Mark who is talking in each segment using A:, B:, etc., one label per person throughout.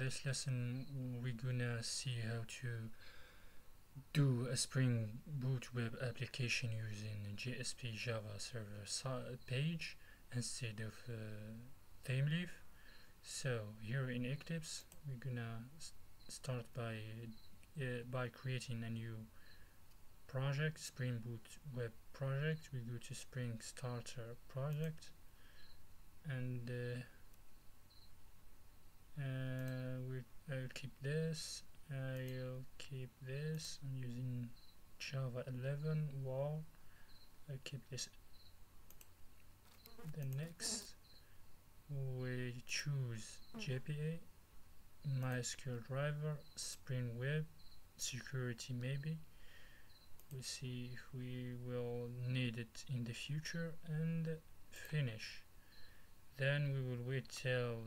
A: this lesson we're gonna see how to do a Spring Boot web application using JSP Java server page instead of theme leaf. So here in Eclipse we're gonna start by creating a new project, Spring Boot web project. We go to Spring Starter project, and I'll keep this. I'll keep this. I'm using Java 11. Wow. I'll keep this. The next, we choose JPA, MySQL driver, Spring Web, security maybe. We'll see if we will need it in the future, and finish. Then we will wait till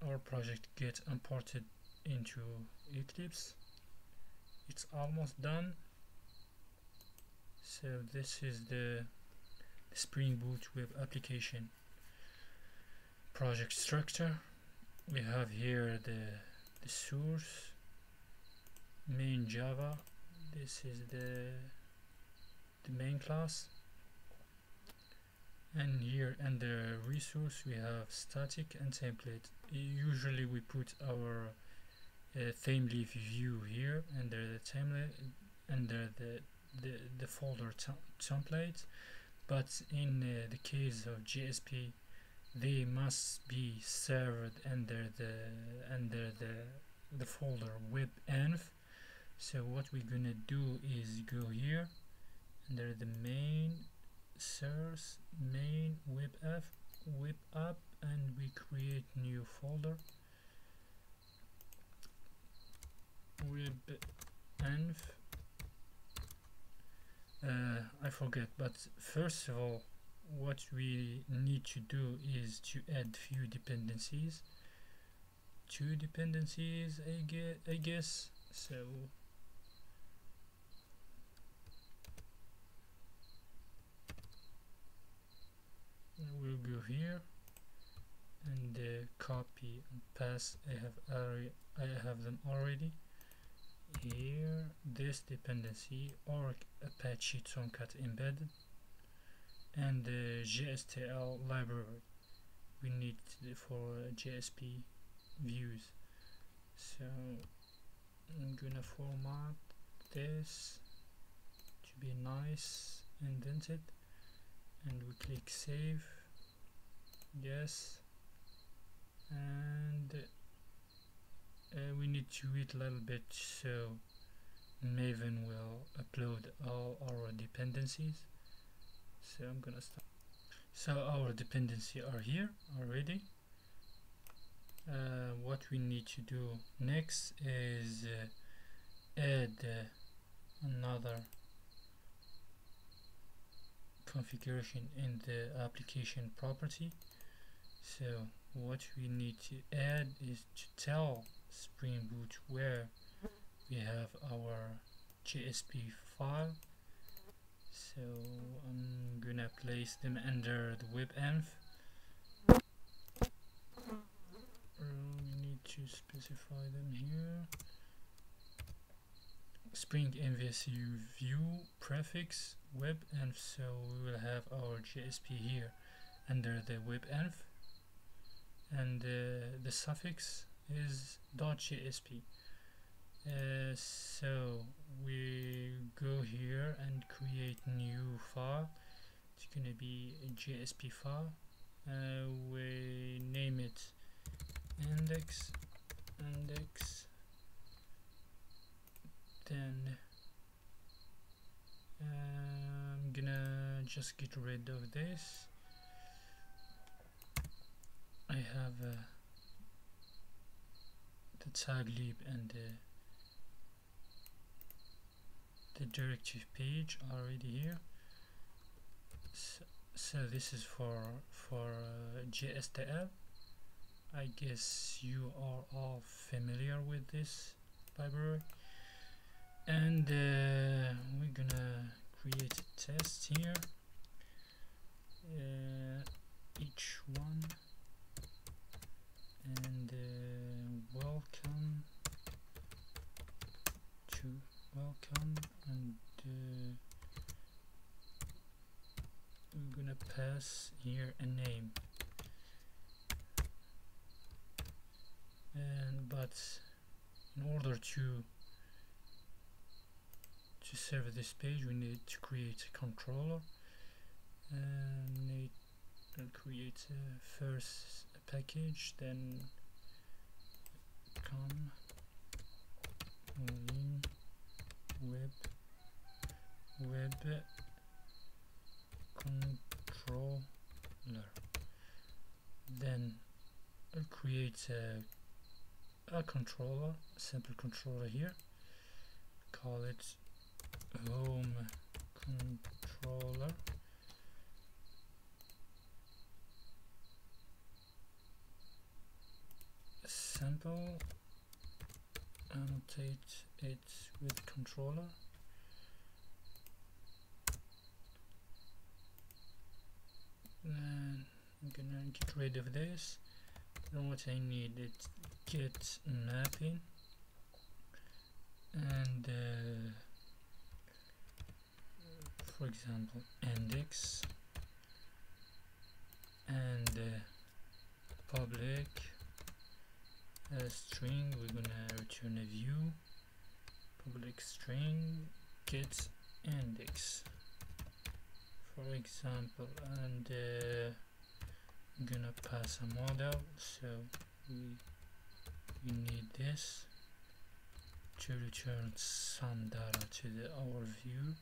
A: our project gets imported into Eclipse. It's almost done. So this is the Spring Boot web application project structure. We have here the source, main Java. This is the main class, and here under resource we have static and template. Usually we put our theme leaf view here under the template, under the folder template, but in the case of JSP they must be served under the folder web-env. So what we're gonna do is go here under the main source, main web app, and we create new folder web-env. I forget, but first of all what we need to do is to add few dependencies, 2 dependencies I guess. So we'll go here and copy and paste. I have them already here. This dependency or Apache Tomcat embedded, and the JSTL library we need for JSP views. So I'm gonna format this to be nice, indented, and we click save. Yes, and we need to wait a little bit so Maven will upload all our dependencies. So I'm gonna start. So our dependencies are here already. What we need to do next is add another configuration in the application property. So what we need to add is to tell Spring Boot where we have our JSP file. So I'm gonna place them under the web-env. We need to specify them here. Spring MVSU view prefix web-env. So we will have our JSP here under the web-env, and the suffix is .jsp. So we go here and create new file. It's gonna be a JSP file. We name it index. Then I'm gonna just get rid of this. I have the tag lib and the directive page already here. So this is for JSTL. I guess you are all familiar with this library, and we're gonna create a test here. Each one pass here a name, but in order to serve this page we need to create a controller, and need to create first a package, then come in web controller, then I'll create a controller, a simple controller here, call it home controller, simple, annotate it with controller, and I'm gonna get rid of this. Then what I need is get mapping, and for example index, and public string, we're gonna return a view, public string get index, for example, and I'm gonna pass a model, so we need this to return some data to our view.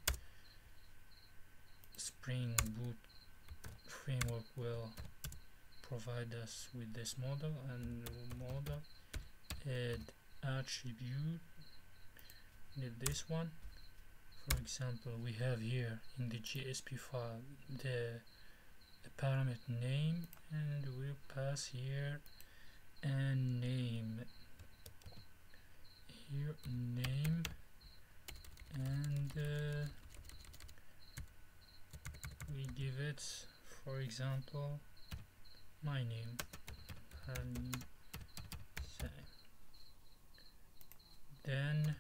A: Spring Boot framework will provide us with this model, and model add attribute, need this one. For example, we have here in the JSP file the parameter name, and we'll pass here and name here, name, and we give it, for example, my name, and then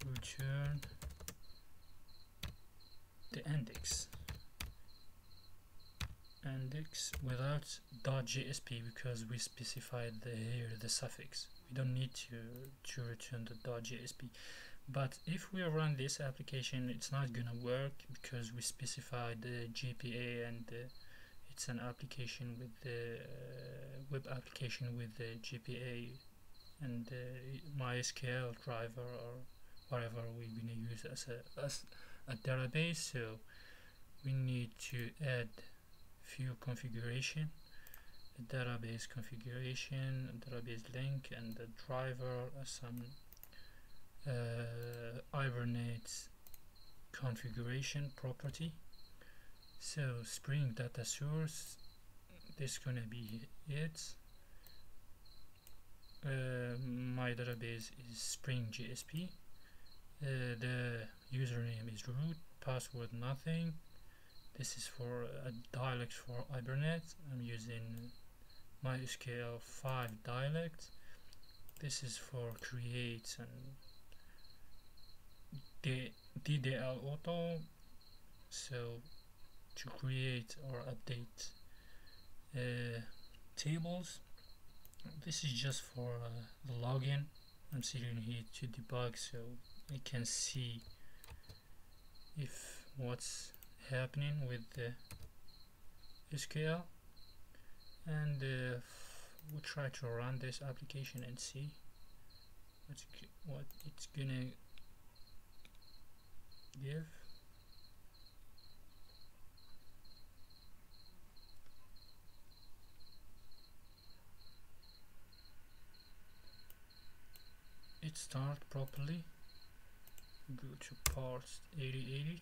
A: return the index without .jsp, because we specified here the suffix. We don't need to return the .jsp. But if we run this application, it's not gonna work because we specified the GPA, and it's an application with the web application with the GPA and MySQL driver or whatever we're gonna use as a database. So we need to add few configuration, the database configuration, database link, and the driver, some Hibernate configuration property. So Spring data source, this is gonna be it. My database is Spring JSP. The username is root, password nothing. This is for a dialect for Hibernate. I'm using MySQL 5 dialect. This is for create and DDL auto, so to create or update tables. This is just for the login. I'm sitting here to debug, so I can see if what's happening with the SQL, and we'll try to run this application and see what it's gonna give. It starts properly. Go to parts 8080.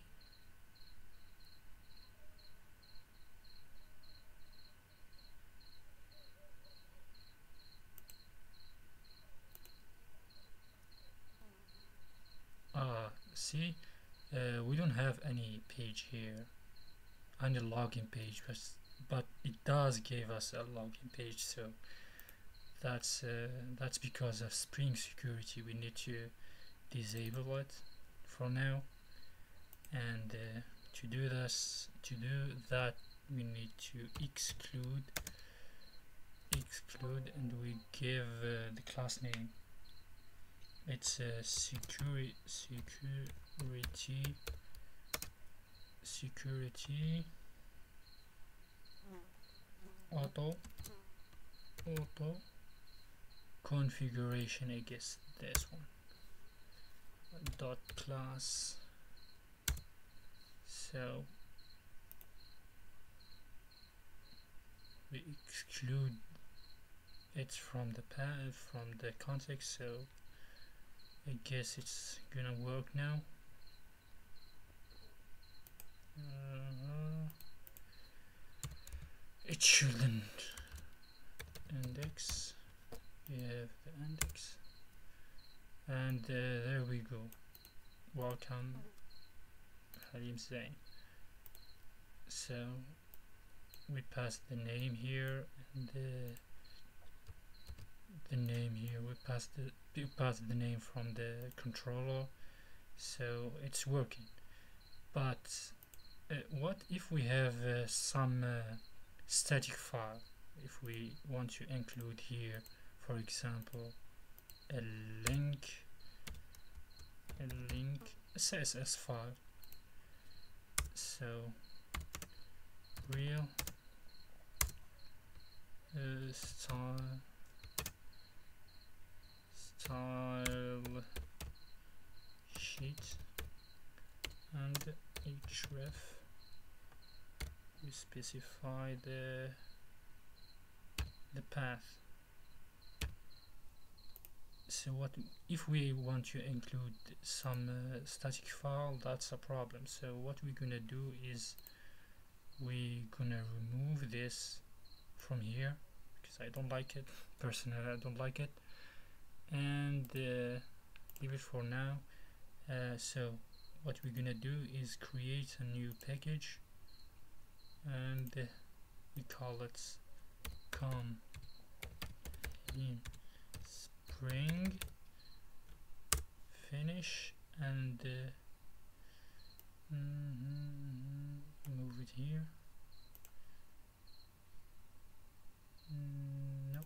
A: See, we don't have any page here, any login page, but it does give us a login page. So that's because of Spring security. We need to disable it for now, and to do that, we need to exclude, and we give the class name. It's security auto configuration, I guess this one, dot class. So we exclude it from the context, so I guess it's gonna work now. It shouldn't. Index, we have the index, and there we go. Welcome, Halim Zain. So we pass the name here, and the name here we pass the name from the controller, so it's working. But what if we have some static file? If we want to include here, for example, a link CSS file, so real style sheet and href, we specify the path. So what if we want to include some static file? That's a problem. So what we're gonna do is we're gonna remove this from here, because I don't like it personally. I don't like it, and leave it for now. So what we're gonna do is create a new package, and we call it come in spring finish, and move it here. No.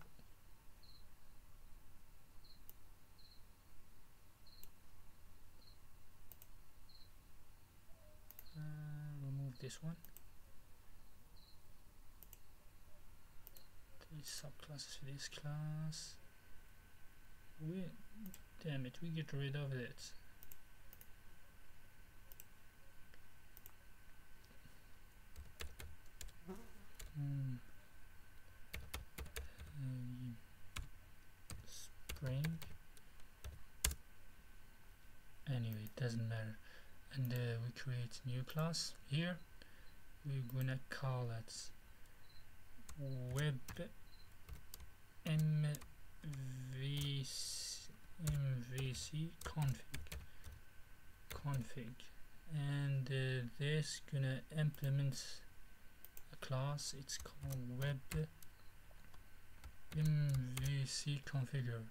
A: Remove this one. These subclasses for this class. Damn it, we get rid of it. Spring. Anyway, it doesn't matter. And we create new class here. We're gonna call it web MVC config, and this gonna implement a class. It's called web MVC configure.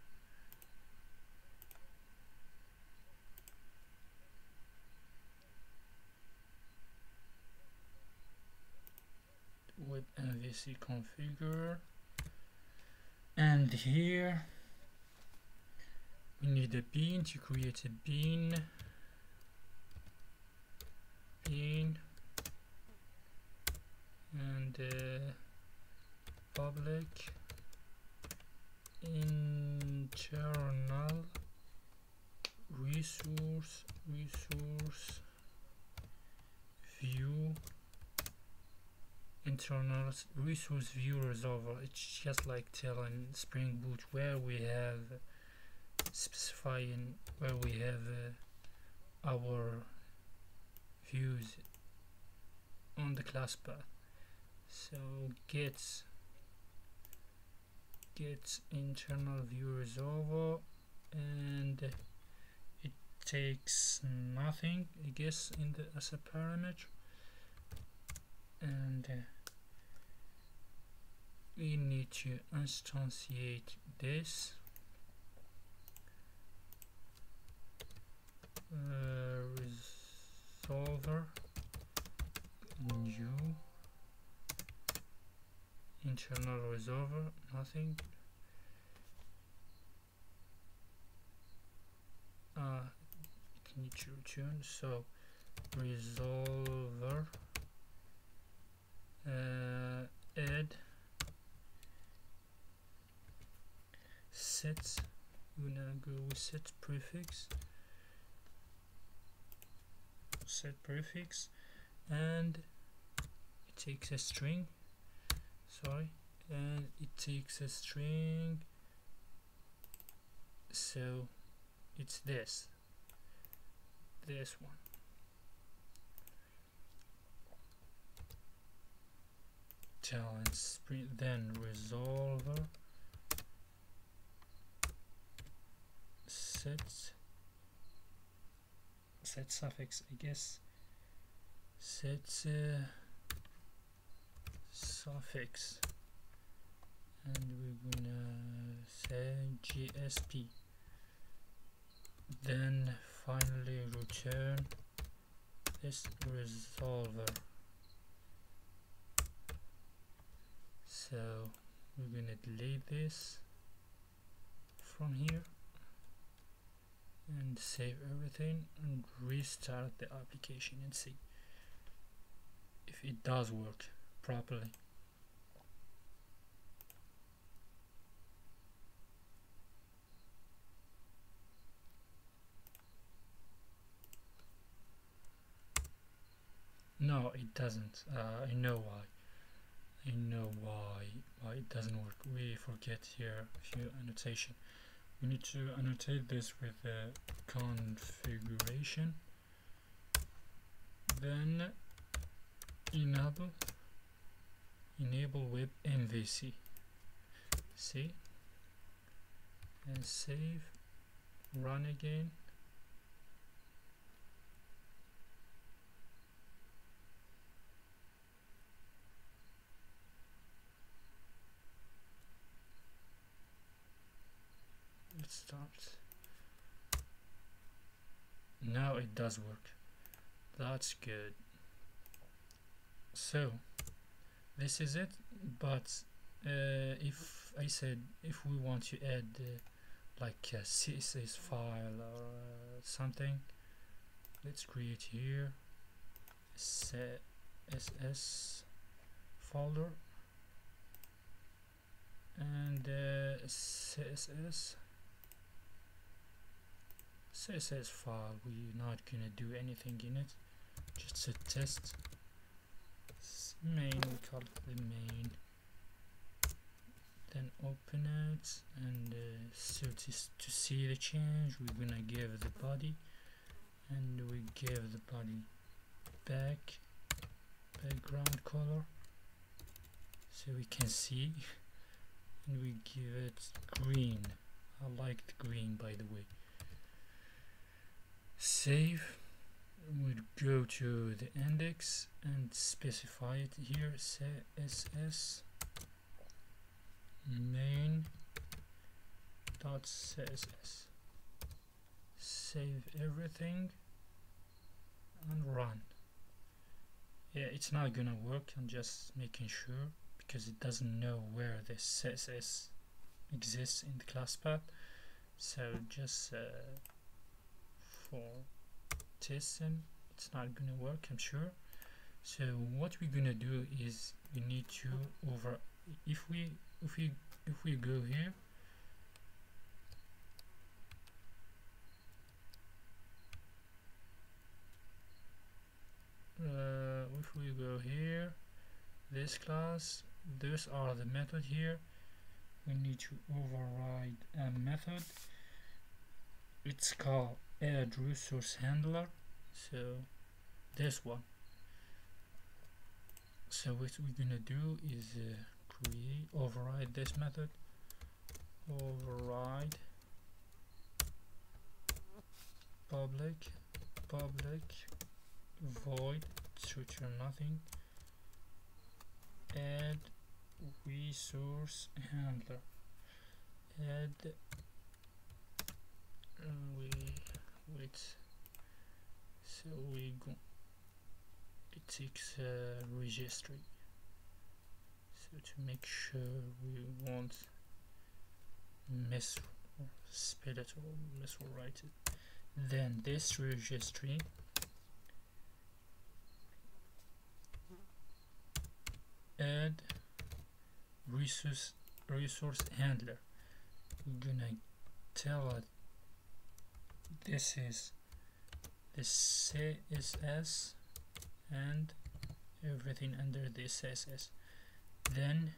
A: Web MVC configure, and here we need a bean to create a bean. And public internal resource view, internal resource view resolver. It's just like telling Spring Boot where we have specifying where we have our views on the class path. So get internal view resolver, and it takes nothing, I guess, in the as a parameter, and we need to instantiate this resolver new internal resolver, nothing. It needs to return, so resolver add set. We're gonna go with set prefix, and it takes a string, and it takes a string, so it's this one. Talent then resolver set suffix, I guess. Set suffix, and we're gonna say JSP. Then finally return this resolver. So we're gonna delete this from here and save everything and restart the application and see if it does work properly. No, it doesn't. I know why. Why it doesn't work. We forget here a few annotation. We need to annotate this with the configuration, then enable with MVC. See, and save, run again. It starts. Now it does work. That's good. So this is it, but if I said if we want to add like a CSS file or something, let's create here CSS folder and CSS file. We're not gonna do anything in it, just a test main, we call it the main, then open it, and so to see the change we're gonna give the body, and we give the body background color so we can see, and we give it green. I like the green, by the way. Save. We'll go to the index and specify it here, CSS main.css. Save everything and run. Yeah, it's not gonna work. I'm just making sure because it doesn't know where the CSS exists in the class path. So just for testing, it's not gonna work, I'm sure. So what we're gonna do is we need to if we go here, this class, those are the method here. We need to override a method. It's called add resource handler, so this one. So what we're gonna do is override this method, override public void to return nothing, add resource handler, add wait, so we go it takes a registry. So to make sure we won't miss or spell it or miss or write it, then this registry add resource handler. We're gonna tell it this is the CSS and everything under the CSS. Then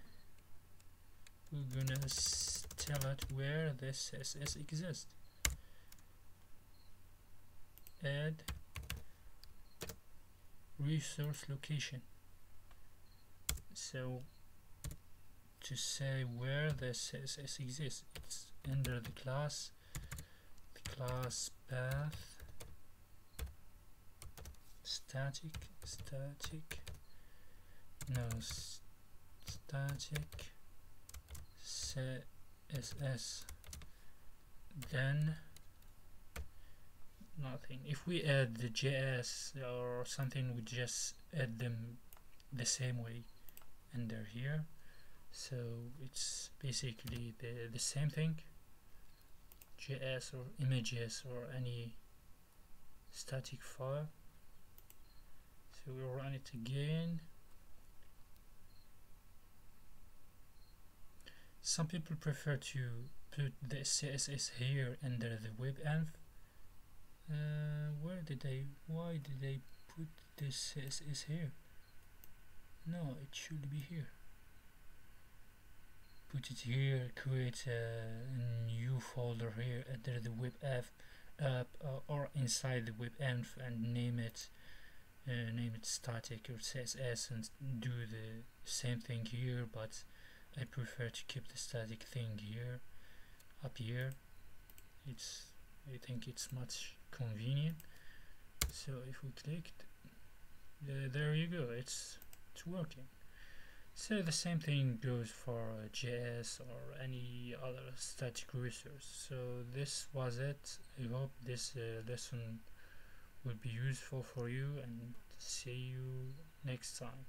A: we're gonna tell it where this CSS exists. Add resource location. So to say where the CSS exists, it's under the class path static CSS, then nothing. If we add the JS or something, we just add them the same way under here. So it's basically the same thing, JS or images or any static file. So we'll run it again. Some people prefer to put the CSS here under the webenv. Why did they put this CSS here? No, it should be here. Put it here, create a new folder here under the webenv app or inside the webenv and name it static or CSS and do the same thing here, but I prefer to keep the static thing here, up here. I think it's much convenient. So if we clicked, there you go, it's working. So the same thing goes for JS or any other static resource. So this was it. I hope this lesson will be useful for you, and see you next time.